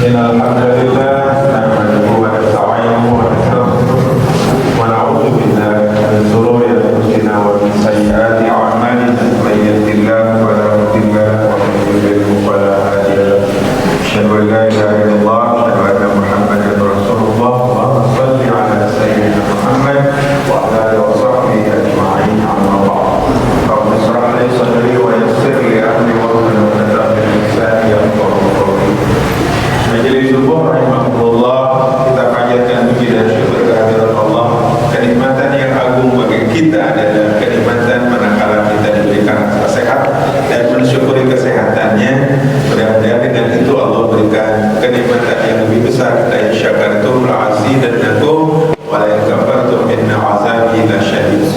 إن الحمد لله نحمده ونستعينه ونستغفره ونعوذ بالله من شرور أنفسنا ومن سيئات أعمالنا من يهد الله فلا مضل له ومن يضلل فلا هادي له أشهد أن لا إله إلا الله أشهد أن محمدا رسول الله اللهم صل على سيدنا محمد وعلى آله وصحبه أجمعين أما بعد رب اشرح لي صدري ويسر لي أمري واحلل عقدة من لساني يفقهوا قولي. Majelis subuh rahimahullah, kita panjatkan puji dan syukur kehadirat Allah. Kenikmatan yang agung bagi kita adalah kenikmatan manakala kita diberikan rasa sehat dan mensyukuri kesehatannya. Mudah-mudahan dengan itu Allah berikan kenikmatan yang lebih besar. La in syakartum la azidannakum wa la in kafartum inna azabi lasyadid.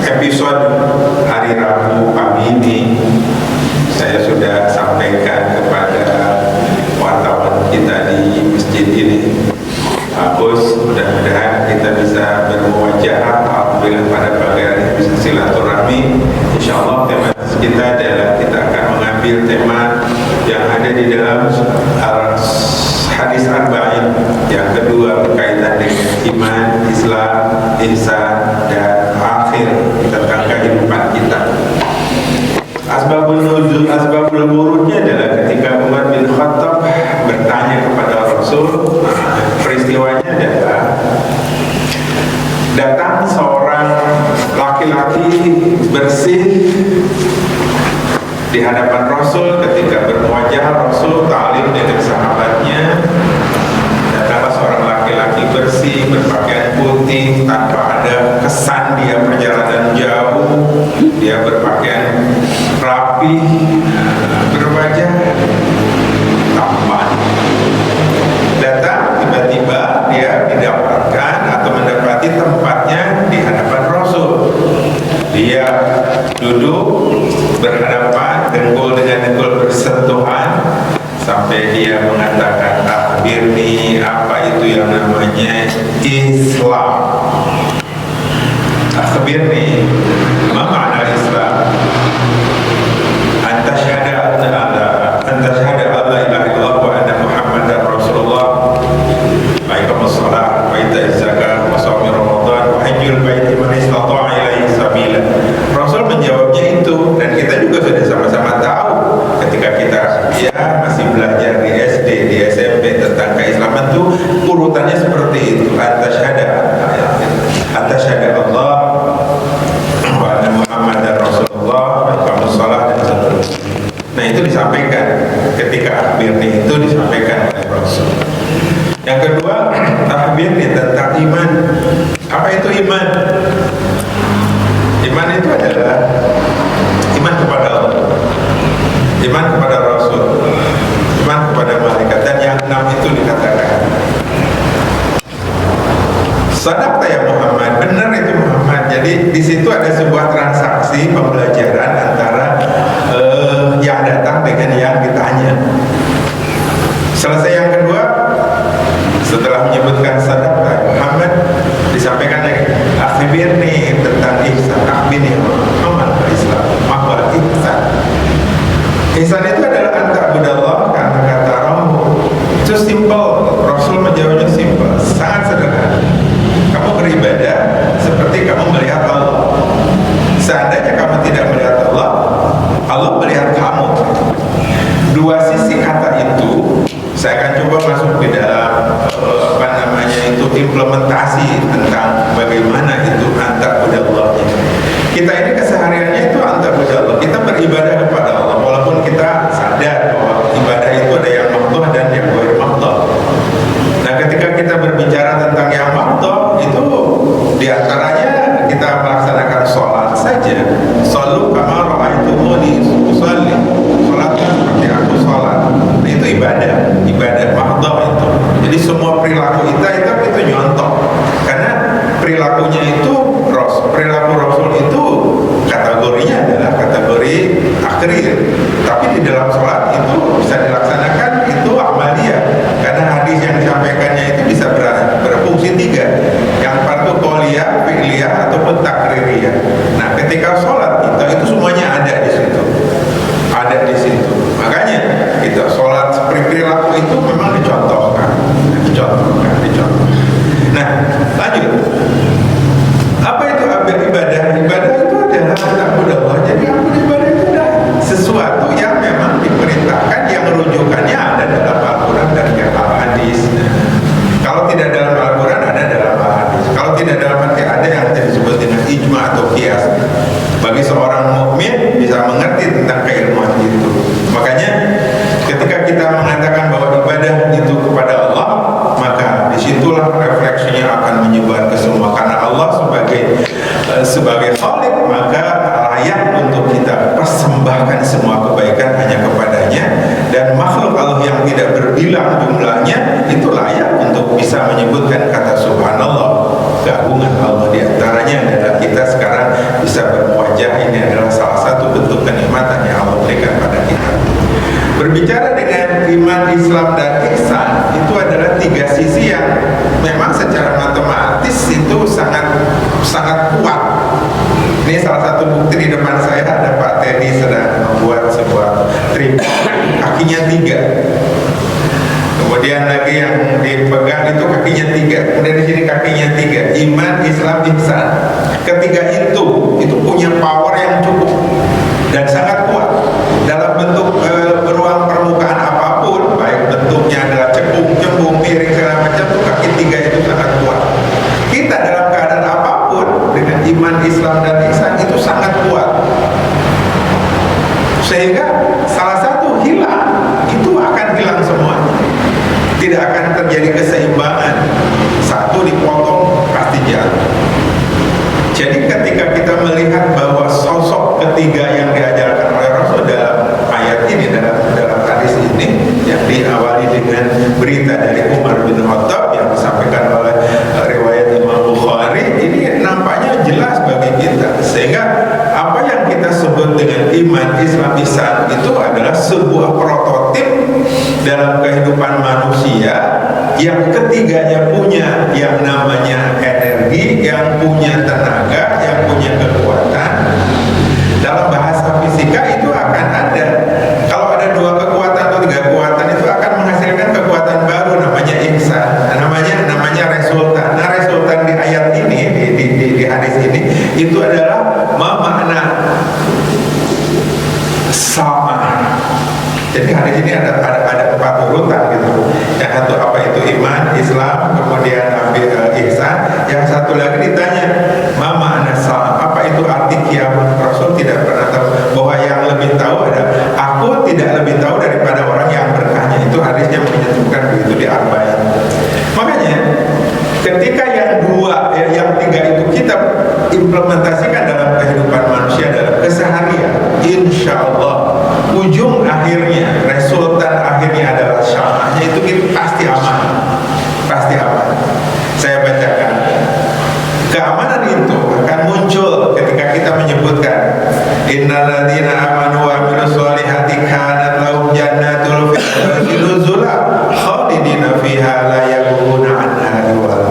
Episode hari Rabu pagi ini saya sudah sampaikan kepada wartawan kita di masjid ini. Bagus, mudah-mudahan kita bisa bermuajahah apabila pada pagi hari bisa silaturahmi. Insyaallah tema kita adalah kita akan mengambil tema yang ada di dalam hadis arba'in yang kedua berkaitan dengan iman, Islam, ihsan dan akhir tentang kehidupan kita. Asbabul nuzul, asbabul wurudnya adalah ketika Umar bin Khattab bertanya kepada Rasul. Peristiwanya adalah datang seorang laki-laki bersih di hadapan Rasul ketika bermuajah Rasul ta'lim dengan sahabatnya. Datanglah seorang laki-laki bersih berpakaian putih tanpa ada kesan dia perjalanan jauh, dia berpakaian rapi, berwajah tampan. Datang tiba-tiba dia didapatkan atau mendapati tempatnya di hadapan Rasul. Dia duduk berhadapan, dengkul dengan dengkul bersentuhan sampai dia mengatakan, akhbirni, apa itu yang namanya Islam? Akhbirni, ma makna Islam? Anta syahada alla ilaha illallah wa anna Muhammadar Rasulullah wa iqamus shalah wa itaiz zakah wa shaum Ramadan wa hajjul baiti man istata'a ilaihi sabila. Rasul menjawabnya itu, dan kita juga sudah sama-sama tahu ketika kita masih belajar di SD, di SMP tentang keislaman itu urutannya seperti itu. Anta syahada Allah wa anna Muhammadar Rasulullah wa iqamus shalah dan seterusnya. Nah, itu disampaikan ketika akhbirni itu disampaikan oleh Rasul. Yang kedua, akhbirni tentang iman. Apa itu iman? Iman itu adalah iman kepada Allah, iman kepada Rasul, iman kepada malaikat, dan yang 6 itu dikatakan sadaqta ya Muhammad, benar itu Muhammad. Jadi di situ ada sebuah transaksi pembelajaran antara yang datang dengan yang ditanya. Selesai yang kedua, setelah menyebutkan sadaqta ya Muhammad, disampaikan lagi akhbirni tentang ihsan. Akhbirni amal Islam, mahwal ihsan. Ihsan itu adalah anta'budallah ka'annaka tarahu. Itu simple. Rasul menjawabnya simple, sangat sederhana. Kamu beribadah seperti kamu melihat Allah. Seandainya kamu tidak melihat Allah, Allah melihat kamu. Dua sisi kata itu saya akan coba masuk di dalam implementasi tentang bagaimana itu anta'budallah. Kita ini kesehariannya itu anta'budallah. Kita beribadah kepada Allah walaupun kita sadar bahwa ibadah itu ada yang makhdhah dan yang ghair makhdhah. Nah, ketika kita berbicara tentang yang makhdhah, itu diantaranya kita melaksanakan sholat saja. Shallu kama ra'aitumuni usolli. Sholatlah seperti aku sholat. Nah, itu ibadah makhdhah itu. Jadi semua perilaku kita itu nyontok. Karena perilakunya itu perilaku Rasul itu kategorinya adalah kategori akhir. Tapi di dalam sholat itu bisa dilaksanakan itu amaliyah. Karena hadis yang disampaikannya itu bisa berfungsi 3. Yang fardu qauliyah, fi'liyah ataupun takririyah. Nah, ketika sholat kita itu semuanya ada di situ. Makanya mengerti tentang keilmuan itu. Makanya ketika kita mengatakan bahwa ibadah itu kepada Allah, maka disitulah refleksinya akan menyebar ke semua. Karena Allah sebagai Khalik, maka layak untuk kita persembahkan semua kebaikan hanya kepadanya. Dan makhluk Allah yang tidak berbilang jumlahnya itu layak untuk bisa menyebutkan kata subhanallah, keagungan Allah. Di antaranya adalah kita sekarang bisa berwajah, ini adalah salah satu bentuk kenikmatan yang Allah berikan pada kita. Berbicara dengan iman, Islam, dan ihsan, itu adalah tiga sisi yang memang secara matematis itu sangat kuat. Ini salah satu bukti. Di depan saya ada Pak Teddy sedang membuat sebuah tripod, kakinya 3. Kemudian lagi yang dipegang itu kakinya 3. Kemudian di sini kakinya 3. Iman, Islam, ihsan. Ketiga itu punya power yang cukup dan sangat kuat dalam bentuk beruang permukaan apapun, baik bentuknya adalah cembung, miring, segala macam, kaki 3 itu sangat kuat. Kita dalam keadaan apapun dengan iman, Islam, dan ihsan itu sangat kuat, sehingga salah satu hilang itu akan hilang semuanya. Tidak akan terjadi keseimbangan. Satu dipotong pasti jatuh. Jadi ketika kita melihat bahwa sosok ketiga yang diajarkan oleh Rasul dalam ayat ini, dalam hadis ini, yang diawali dengan berita dari Umar bin Khattab yang disampaikan oleh riwayat Imam Bukhari, ini nampaknya jelas bagi kita. Sehingga apa yang kita sebut dengan iman, Islam, ihsan itu adalah sebuah prototip dalam kehidupan manusia yang ketiganya punya yang namanya energi, yang punya tenaga, yang punya kekuatan. Dalam bahasa fisika itu akan ada, kalau ada 2 kekuatan atau 3 kekuatan itu akan menghasilkan kekuatan baru, namanya ihsan, namanya resultan. Nah, resultan di ayat ini, di hadis ini itu adalah makna sama. Jadi hadis ini ada 4 urutan gitu. Yang satu apa itu iman, Islam, kemudian ihsan. Yang satu lagi ditanya makna sa'a, apa itu arti kiamat. Rasul tidak pernah tahu. Bahwa yang lebih tahu ada, aku tidak lebih tahu daripada orang yang bertanya. Itu hadisnya menyebutkan begitu di Arba'in. Makanya ketika yang 3 itu kita implementasikan dalam kehidupan manusia, dalam keseharian, insya Allah ujung akhirnya, resultan akhirnya adalah syafa'ahnya, itu pasti aman. Pasti aman. Saya bacakan. Keamanan itu akan muncul ketika kita menyebutkan innalladzina amanu wa amilus solihati kanat lahum jannatul firdausi nuzula khalidina fiha la yabghuna anha hiwala.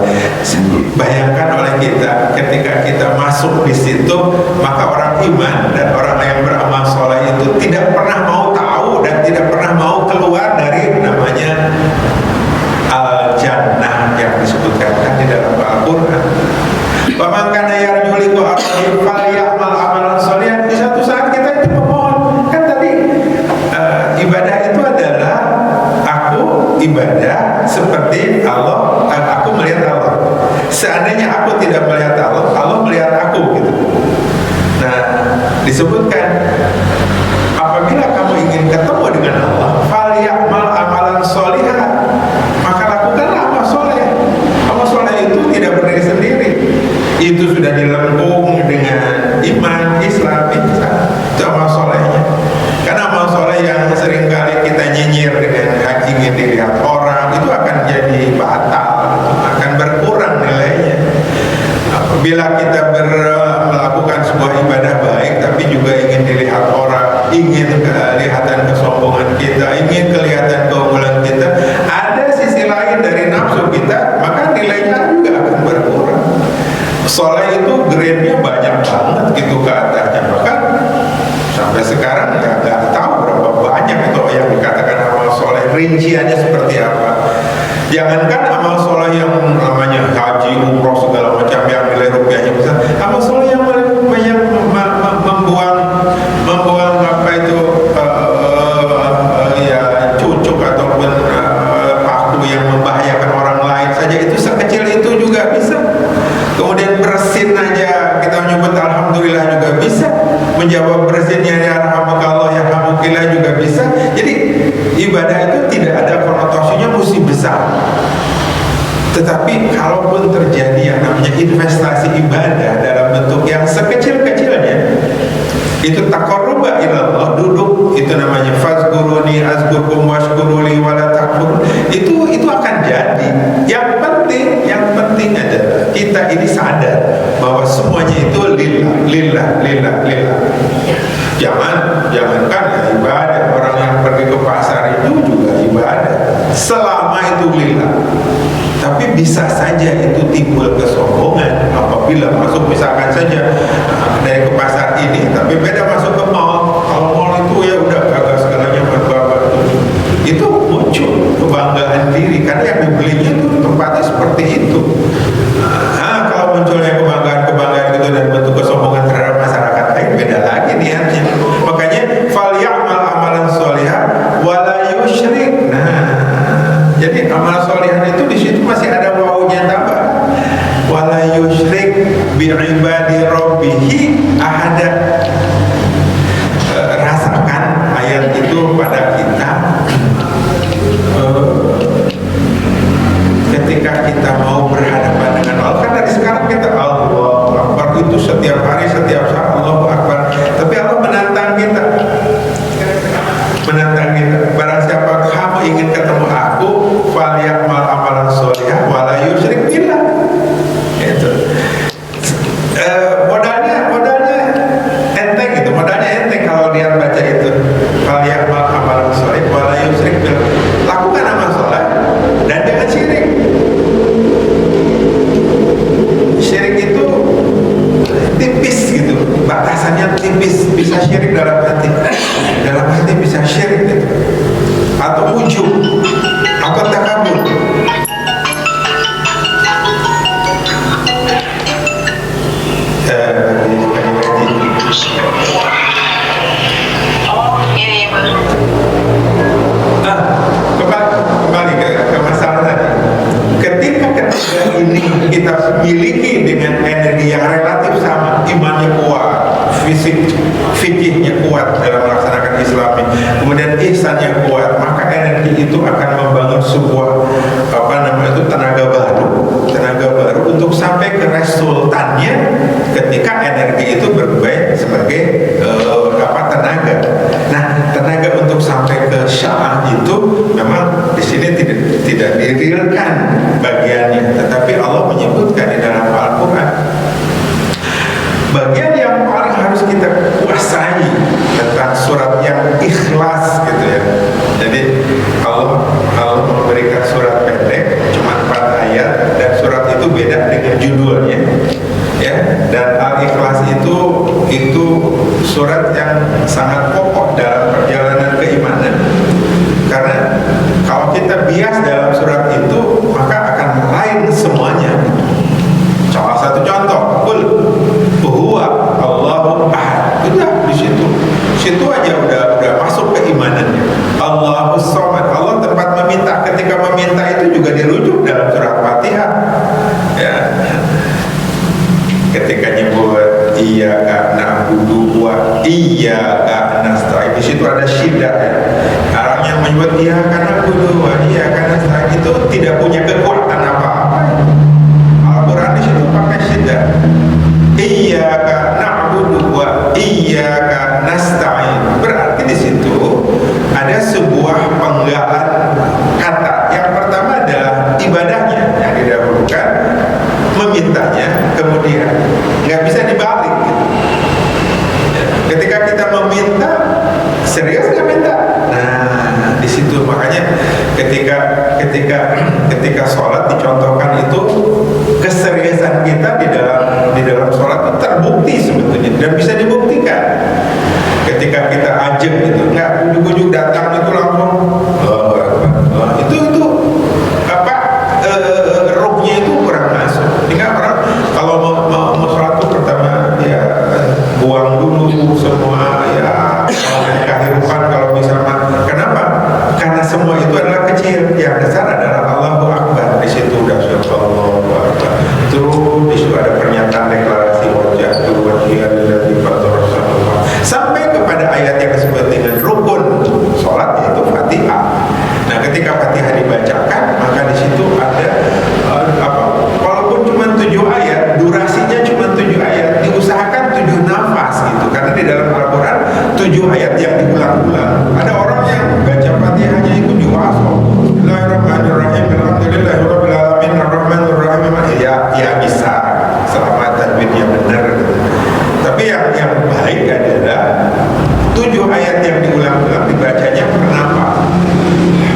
Bayangkan oleh kita ketika kita masuk di situ, maka orang iman dan orang yang beramal soleh itu tidak pernah mau tahu dan tidak pernah mau keluar dari namanya al-jannah yang disebutkan di dalam Al-Quran. Paman kana yarju liqa rabbih falyamal amalan sholihan. Di satu saat kita itu memohon, kan tadi ibadah itu adalah aku ibadah seperti Allah, aku melihat Allah. Seandainya aku tidak melihat Allah, Allah melihat aku gitu. Nah, disebutkan apabila kamu ingin ketemu dengan Allah, falyamal amalan sholihan, maka lakukanlah amal soleh. Amal soleh itu tidak berdiri sendiri. Itu sudah dilengkung dengan iman, Islam, ihsan. Itu amal solehnya. Karena amal soleh yang seringkali kita nyinyir dengan ingin dilihat orang, itu akan jadi batal, akan berkurang nilainya. Apabila kita melakukan sebuah ibadah baik, tapi juga ingin dilihat orang, ingin kelihatan kesombongan kita, ingin kelihatan keunggulan kita, ada sisi lain dari nafsu kita, maka nilainya juga akan berkurang. Soleh itu grade-nya banyak banget gitu ke atasnya, bahkan sampai sekarang ya nggak tahu berapa banyak itu yang dikatakan amal soleh, rinciannya seperti apa. Jangankan amal soleh yang namanya haji, umroh, segala macam yang nilai rupiahnya besar, amal soleh yang membuang apa itu ya cucuk ataupun paku yang membahayakan orang lain saja, itu sekecil itu juga bisa. Kemudian bersin aja kita menyebut alhamdulillah juga bisa. Menjawab bersinnya ya rahmatullah investasi ibadah dalam bentuk yang sekecil-kecilnya, itu taqarruba ilallah, duduk itu namanya fazkuruni azkurkum washkuruli wala takfurun, itu akan jadi. Yang penting adalah kita ini sadar bahwa semuanya itu lillah. Jangankan ya ibadah, orang yang pergi ke pasar itu juga ibadah selama itu lillah. Tapi bisa saja itu timbul kesombongan apabila masuk, misalkan saja dari ke pasar ini, tapi beda masuk ke mall. Kalau mall itu ya udah kagak segalanya berbaba. Itu muncul kebanggaan diri karena yang dibelinya itu tempatnya seperti itu. Nah, kalau munculnya kebanggaan itu dan bentuk kesombongan terhadap masyarakat lain, beda lagi niatnya. Makanya falyamal amalan sholihah wala yusyrik. Nah, jadi amal sholihan itu di situ masih ada wawunya tambah. Wala yusyrik bi ibadi rabbihi ahada. Rasakan ayat itu pada kita. Ketika kita mau berhadapan dengan Allah, kan dari sekarang kita Allahu Akbar itu setiap hari, setiap saat Allahu Akbar. Tapi Allah menantang kita. Barang siapa kamu ingin ketemu aku, falyamal amalan sholihah wala yusyrik billah. Itu. Modalnya enteng gitu. Modalnya enteng kalau dia baca itu. Falyamal amalan sholihah wala yusyrik billah. Lakukan amal soleh dan jangan syirik. Syirik itu tipis gitu, batasannya tipis. Bisa syirik dalam hati bisa syirik gitu, atau ujub, atau takabur. Kembali ke masalah tadi. Ketika ini kita miliki dengan energi yang relatif sama, imannya kuat, fikihnya kuat dalam melaksanakan Islami, kemudian ihsannya kuat, maka energi itu akan membangun sebuah tenaga baru untuk sampai ke resultannya ketika energi itu berubah sebagai tenaga. Nah, tenaga untuk sampai ke sya'ah itu memang di sini tidak dirilkan bagiannya, tetapi Allah menyebutkan di dalam Al-Quran bagian yang paling harus kita kuasai tentang surat yang ikhlas gitu ya. Jadi Allah memberikan surat pendek cuma 4 ayat, dan surat itu beda dengan judulnya ya. Dan Al-Ikhlas itu surat yang sangat pokok dalam perjalanan keimanan, karena kalau kita bias dalam surat itu maka akan lain semuanya. Salah satu contoh, qul huwa Allahu ahad. Udah di situ aja udah masuk keimanannya. Allahus samad. Allah tempat meminta, ketika meminta itu juga dirujuk dalam surat Fatihah. Ya. Ketika nyebut iyyaka na'budu wa iyyaka nasta'in, di situ ada syiddah ya. Orang yang menyebut iyyaka na'budu wa iyyaka nasta'in itu tidak punya kekuatan apa-apa. Al-Quran di situ pakai syiddah. Iyyaka na'budu wa iyyaka nasta'in. Berarti di situ ada sebuah penggalan kata. Yang pertama adalah ibadahnya yang didahulukan, memintanya kemudian, nggak bisa dibalik gitu. Ketika kita meminta, serius nggak minta. Nah, di situ makanya ketika sholat dicontohkan itu, keseriusan kita di dalam sholat itu terbukti sebetulnya dan bisa dibuktikan. Ketika kita ajak gitu, nggak ujuk-ujuk datang itu langsung itu rohnya itu kurang masuk. Hingga orang kalau mau sholat itu pertama ya buang dulu semua ya kehidupan kalau bisa. Kenapa? Karena semua itu adalah kecil. Yang besar adalah Allahu Akbar. Di situ udah Allahu Akbar. Terus di situ ada pernyataan deklarasi wajah sampai kepada ayat yang disebut dengan rukun sholat, yaitu Fatihah. Nah, ketika Fatihah dibacakan, maka di situ ada walaupun cuma 7 ayat, Tapi yang baik adalah 7 ayat yang diulang-ulang dibacanya kenapa?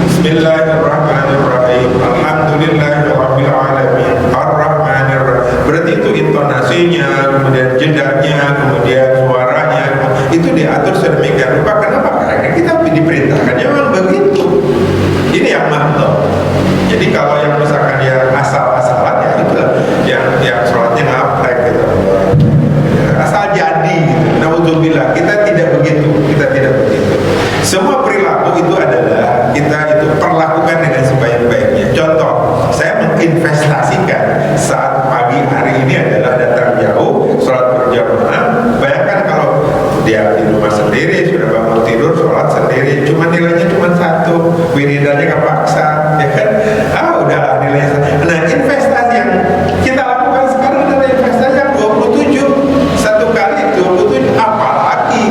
Bismillahirrahmanirrahim. Alhamdulillahirabbil alamin. Arrahmanirrahim. Berarti itu intonasinya, kemudian jedanya, kemudian suaranya itu diatur sedemikian rupa. Kenapa? Karena kita diperintahkannya memang begitu. Ini yang mantap. Jadi kalau yang misalkan ya asal-asalan ya itulah yang sholatnya ngaprek gitu. Asal jadi gitu. Naudzubillah, kita tidak begitu. Semua perilaku itu adalah kita itu perlakukan dengan sebaik-baiknya. Contoh, saya menginvestasikan saat pagi hari ini adalah datang jauh, sholat berjamaah. Bayangkan kalau dia di rumah sendiri, sudah bangun tidur, sholat sendiri, cuma nilainya cuma 1, wiridannya kepaksa, ya kan? Udah nilainya 1. Nah, investasi yang kita lakukan sekarang adalah investasi yang 27, satu kali 27, apalagi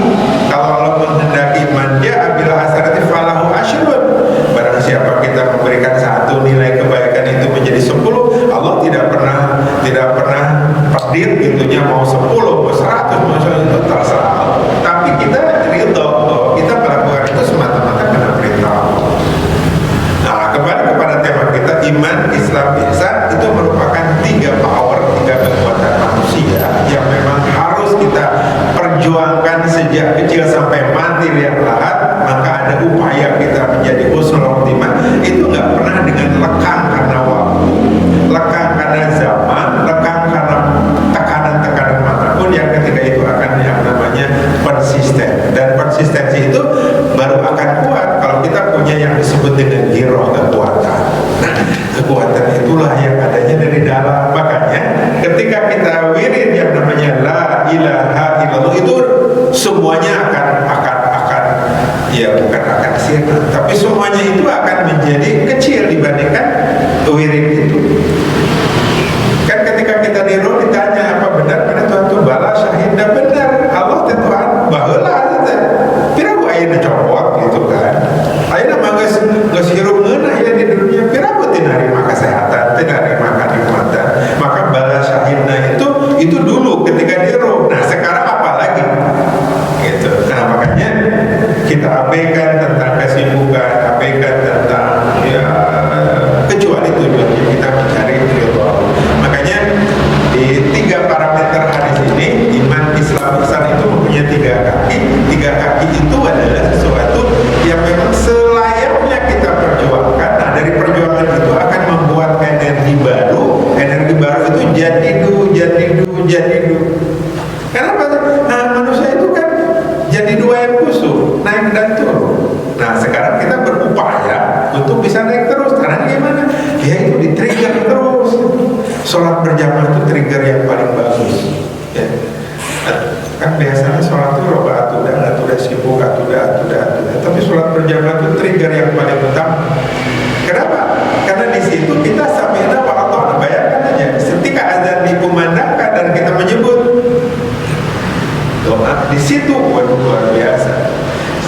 kalau Allah menghendaki manja bila hasanati falahu asyrun. Barang siapa kita memberikan 1 nilai kebaikan itu menjadi 10, Allah tidak pernah pedir gitunya mau 10, mau 100, mau 100, itu terserah Allah. Tapi kita ridho, kita melakukan itu semata-mata karena perintah Allah. Nah, kembali kepada tema kita, iman, Islam, ihsan, itu merupakan 3 power, 3 kekuatan manusia yang memang harus kita perjuangkan sejak kecil sampai mati lihat lahat. Maka ada upaya kita menjadi husnul khotimah itu nggak pernah dengan lekang karena waktu, lekang karena zaman, lekang karena tekanan-tekanan manapun, yang ketika itu akan yang namanya konsisten. Dan konsistensi itu baru akan kuat kalau kita punya yang disebut dengan giroh, kekuatan. Nah, kekuatan itulah yang adanya dari dalam. Makanya ketika kita wirid yang namanya la ilaha illallah, itu semuanya akan ya bukan akan sirna, tapi semuanya itu akan menjadi kecil dibandingkan wirid itu. Kan ketika kita di roh ditanya apa benar pada Tuhan itu bala syahid, dan benar Allah itu Tuhan baheula gitu. Pirabu ayeuna copot gitu kan. Ayeuna mah geus hirup ngeunah ya di dunia, pirabu teu narima kesehatan, teu narima kenikmatan. Maka bala syahidna itu dulu ketika di roh. Nah, sekarang apa lagi? Gitu. Nah, makanya kita abaikan tentang kesibukan, abaikan tentang ya kecuali tujuannya kita mencari ridho Allah. Makanya di 3 parameter hadis ini, iman, Islam, ihsan itu mempunyai 3 kaki. 3 kaki itu adalah sesuatu yang memang selayaknya kita perjuangkan. Nah, dari perjuangan itu akan membuat energi baru. Energi baru itu jadidu. Kenapa? Nah, manusia itu kan jadi 2 yang kusuk, naik dan turun. Nah, sekarang kita berupaya untuk bisa naik terus. Karena gimana? Ya itu di-trigger terus. Sholat berjamaah itu trigger yang paling bagus. Ya. Kan biasanya sholat itu roba atudah sibuk, atudah. Tapi sholat berjamaah itu trigger yang paling utama. Kenapa? Karena di situ kita sami'na wa ata'na. Bayangkan aja, ketika azan dikumandangkan dan kita menyebut doa di situ, waduh luar biasa.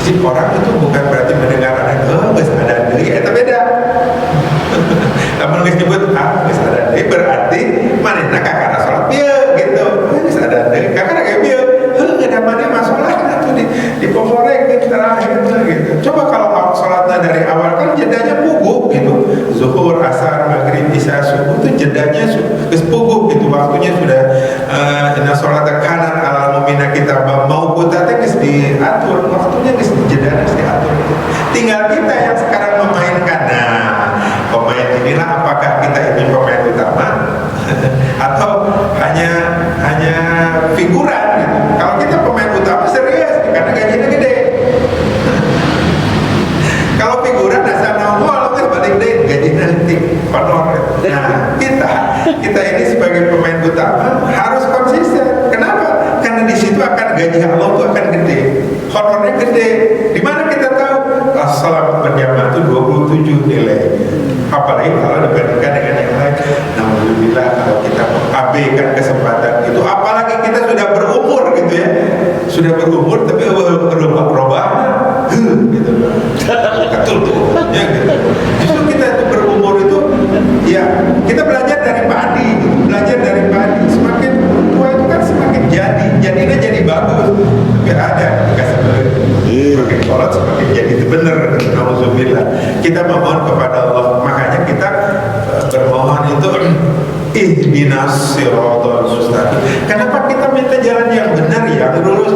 Si orang itu bukan berarti mendengar ada geus ada deui, eta beda. Lamun geus nyebut geus ada deui berarti manehna kakara salat pieu gitu. Geus ada deui kakara ge pieu. Heuh da maneh mah salat atuh di pomorek terakhir gitu. Coba kalau salatnya dari awal kan jedanya puguh gitu. Zuhur, asar, maghrib, isya, subuh itu jedanya geus puguh gitu. Waktunya sudah inna sholata kanat alal mu'minina kitaban mauquta teh geus diatur, waktunya geus jedana geus diatur. Tinggal kita yang sekarang memainkan. Nah, pemain inilah apakah kita ini pemain utama atau hanya figuran gitu. Kalau kita pemain utama serius karena gajinya gede. Kalau figuran asal nongol terus balik deh gajinya nanti honor. Nah, kita ini sebagai pemain utama harus konsisten. Kenapa? Karena di situ akan gaji Allah itu akan gede, honornya gede. Di mana kita tahu? Salat berjamaah itu 27 nilai. Apalagi kalau dibandingkan dengan yang lain. Alhamdulillah kalau kita abaikan kesempatan itu, apalagi kita sudah berumur gitu ya, sudah berumur tapi berubah gitu, betul tuh, ya gitu. Justru kita itu berumur itu, ya kita belajar dari padi, gitu. Belajar dari padi. Semakin tua itu kan semakin jadinya jadi bagus, tapi ada nggak sebenarnya. Semakin sholat semakin jadi itu benar. Nauzubillah. Kita memohon kepada Allah, makanya kita bermohon itu ihdinas siratal mustaqim. Kenapa kita minta jalan yang benar, yang lurus?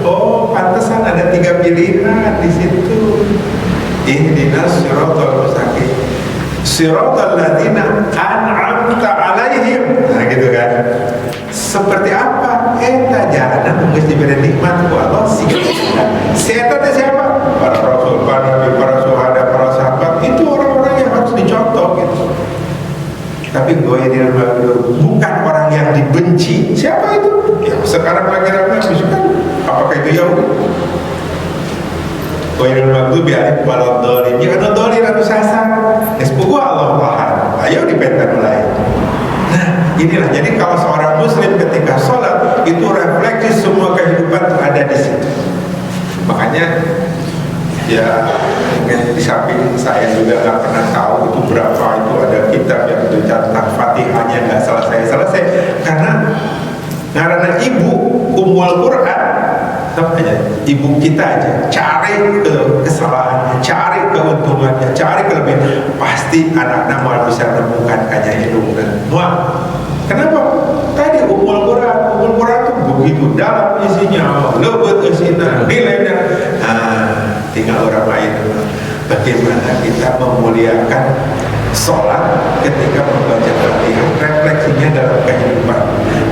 Oh, pantesan ada 3 pilihan di situ. Ihdinas siratal mustaqim, siratal ladzina an'amta alaihim. Nah gitu kan. Seperti apa? Eta jalan geus diberi nikmat ku Allah sih. Setan itu siapa? Para rasul, para nabi, para syuhada, para sahabat. Itu orang-orang yang harus dicontoh gitu. Tapi ghairil maghdub, bukan orang yang dibenci. Siapa itu? Ya sekarang lagi ramai kan. Apakah itu Yahudi? Ghairil maghdub alaihi waladhdallin. Jangan dhalin anu sasar. Sepugu Allah Ahad. Ayo dipentan mulai. Nah, inilah jadi kalau seorang muslim ketika sholat itu refleksi semua kehidupan ada di situ. Makanya ya di samping saya juga nggak pernah tahu itu berapa itu ada kitab yang itu tentang Fatihahnya nggak selesai karena ibu Ummul Quran namanya ibu kita aja cari ke kesalahannya, cari keuntungannya, cari kelebihan, pasti anak-anak mau bisa menemukan kanya hidupnya. Wah, kenapa? Tadi Ummul Quran itu begitu dalam isinya, lebet isinya, nilainya. Tinggal orang lain bagaimana kita memuliakan sholat ketika membaca Fatihah, refleksinya dalam kehidupan.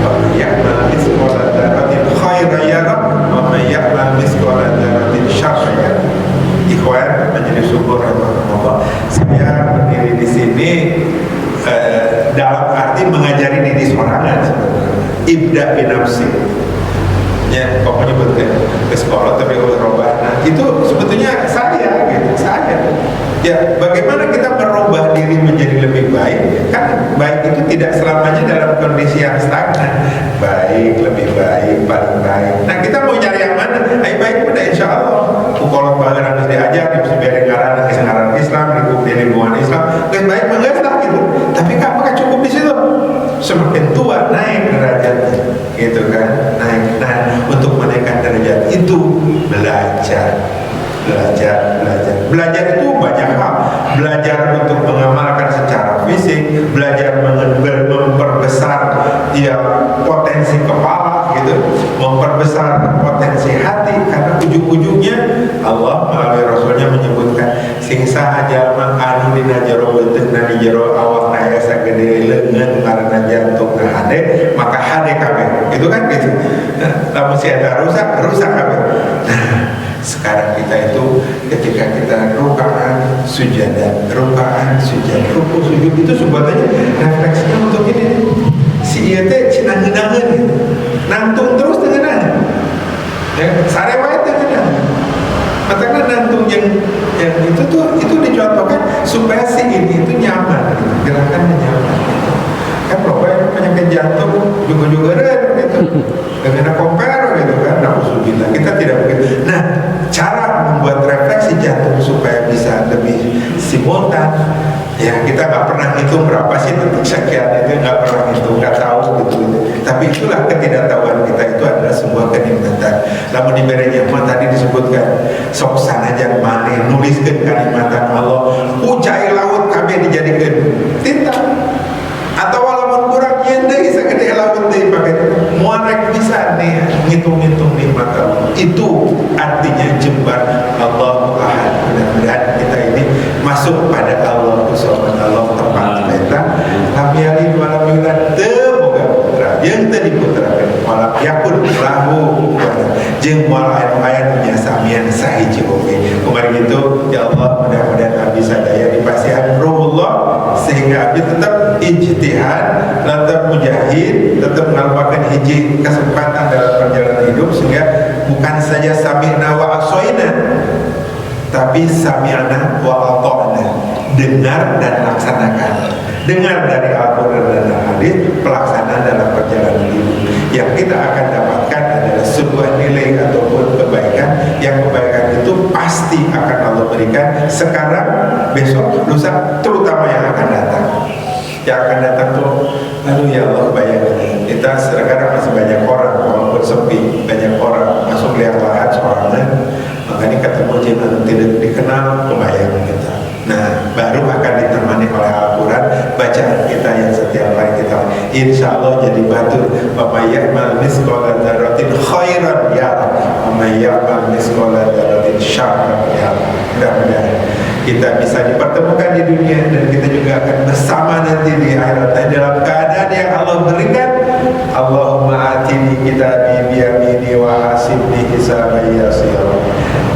Wa ya'mal mithqala dzarratin khairan yarah wa ya'mal mithqala dzarratin syarran yarah. Ikhwan majelis syukur rahimahullah, saya berdiri di sini dalam arti mengajari diri sorangan sebenarnya. Ibda bin nafsi. Ya, kok menyebutkan ke sekolah tapi nah, itu sebetulnya saya gitu, saya. Ya, bagaimana kita merubah diri menjadi lebih baik? Kan baik itu tidak selamanya dalam kondisi yang stagnan. Baik, lebih baik, paling baik. Nah, kita mau cari yang mana? Baik pada insya Allah. Kalau bahkan harus diajar, bisa biar ngaran kesengaran Islam, di lingkungan Islam, lebih baik mengerti gitu. Tapi apakah cukup di situ? Semakin tua naik derajatnya, gitu kan? Naik. Nah, untuk menaikkan derajat itu belajar itu banyak hal. Belajar untuk mengamalkan secara fisik, belajar memperbesar ya potensi kepala gitu, memperbesar potensi hati, karena ujung-ujungnya Allah melalui Rasulnya menyebutkan singsa jalma anu dina jero beuteuhna di jero awak aya sagede leungeun karena jantung hade, maka hade kabeh. Itu kan gitu. Nah, lamun si eta rusak kabeh. Nah, sekarang kita itu ketika kita rukaan sujud, ruku sujud itu sebutannya refleksinya untuk ini. Si ieu teh cenah ngeunaheun gitu. Nangtung terus dengan ya, sarewa teh ngeunaheun. Matanya nangtung yang itu dicontohkan supaya si ini itu nyaman gitu. Gerakannya nyaman gitu. Kan pokoknya penyakit jantung juga gitu. Dengan compare gitu kan, nauzubillah. Kita tidak begitu. Nah, cara membuat refleksi jantung supaya bisa lebih simultan, ya kita nggak pernah hitung berapa sih detik sekian itu, nggak pernah hitung, nggak tahu gitu. Tapi itulah ketidaktahuan kita itu adalah sebuah kenikmatan. Lamun diberi nikmat tadi disebutkan, sok sanajan maneh nuliskeun kanikmatan Allah, ucai laut kabeh dijadikeun tinta. Atau walaupun kurang yen deui sagede laut deui pakai moal rek bisa nih ngitung-ngitung nikmat Allah. Itu artinya jembar Allahu Ahad. Mudah-mudahan kita ini masuk pada Allah subhanahu Allah tempat kita. Lam yalid wa lam yulad, teu boga putra, jeung teu diputrakeun. Walam yakun lahu jeung moal aya nya samian sahiji oge. Kemarin gitu ya Allah, mudah-mudahan Abi sadaya dipasihan ruhullah sehingga Abi tetap ijtihad, tetap mujahid, tetap mengalahkan hiji kesempatan dalam perjalanan hidup, sehingga bukan saja sami'na wa asoina, tapi sami'na wa ata'na, dengar dan laksanakan. Dengar dari Al-Quran dan Al-Hadis, pelaksanaan dalam perjalanan hidup. Yang kita akan dapatkan adalah sebuah nilai ataupun kebaikan, yang kebaikan itu pasti akan Allah berikan sekarang, besok, lusa, terutama yang akan datang. Yang akan datang tuh, aduh ya Allah, bayangkan kita sekarang masih banyak orang walaupun sepi, banyak orang masuk lihat lahat sorangan, makanya ketemu jinan tidak dikenal, kebayang kita. Nah, baru akan ditemani oleh Al-Quran, bacaan kita yang setiap hari kita, insya Allah jadi batur. Wa may ya'mal mithqala dzarratin khairan yarah, wa may ya'mal mithqala dzarratin syarran yarah. Mudah-mudahan kita bisa dipertemukan di dunia, dan kita juga akan bersama nanti di akhirat dalam keadaan yang Allah berikan. Allahumma atini kitabi biyamini wa hasibni hisaban yasira.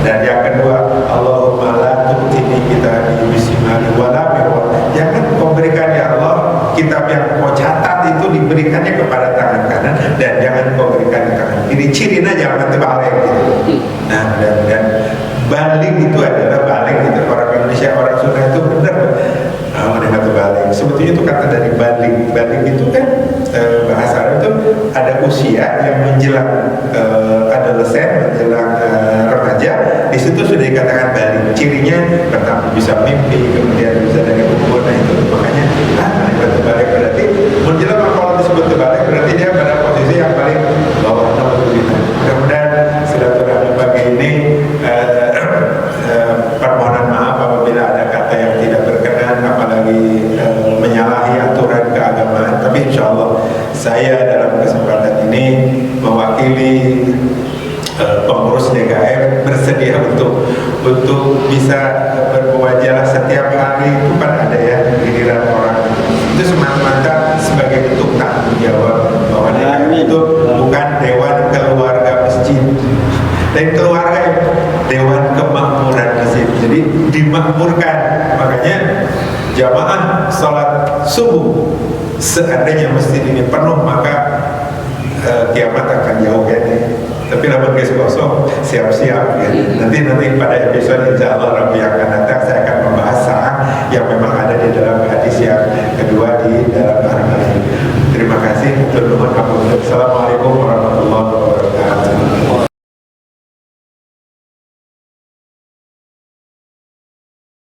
Dan yang kedua, Allahumma la tu'tini kitabi bisimali wala biwa. Jangan kau berikan ya Allah kitab yang kau catat itu diberikannya kepada tangan kanan, dan jangan kau berikan di tangan kiri. Cirinya jangan terbalik gitu. Nah, dan balik itu adalah balik itu, orang Indonesia, orang Sunda itu benar mereka terbalik. Sebetulnya itu kata dari balik. Balik itu kan bahasa Arab itu ada usia yang menjelang adolesen, menjelang remaja. Di situ sudah dikatakan balik. Cirinya pertama bisa mimpi, kemudian bisa dari umur. Nah itu makanya mereka terbalik, berarti menjelang kalau disebut terbalik berarti dia pada posisi yang paling bawah. Mudah-mudahan silaturahmi pagi ini permohonan maaf apabila ada kata yang tidak berkenan, apalagi menyalahi aturan keagamaan. Tapi insya Allah saya dalam kesempatan ini mewakili pengurus DKM bersedia untuk bisa bermuajalah setiap hari. Itu kan ada ya giliran orang itu semata-mata sebagai bentuk tanggung jawab bahwa DKM itu bukan dewan keluarga masjid, dan keluarga dewan kemakmuran masjid. Jadi dimakmurkan. Makanya jamaah sholat subuh, seandainya masjid ini penuh maka kiamat akan jauh ya. Tapi namun guys kosong, siap-siap ya. Nanti pada episode insya Allah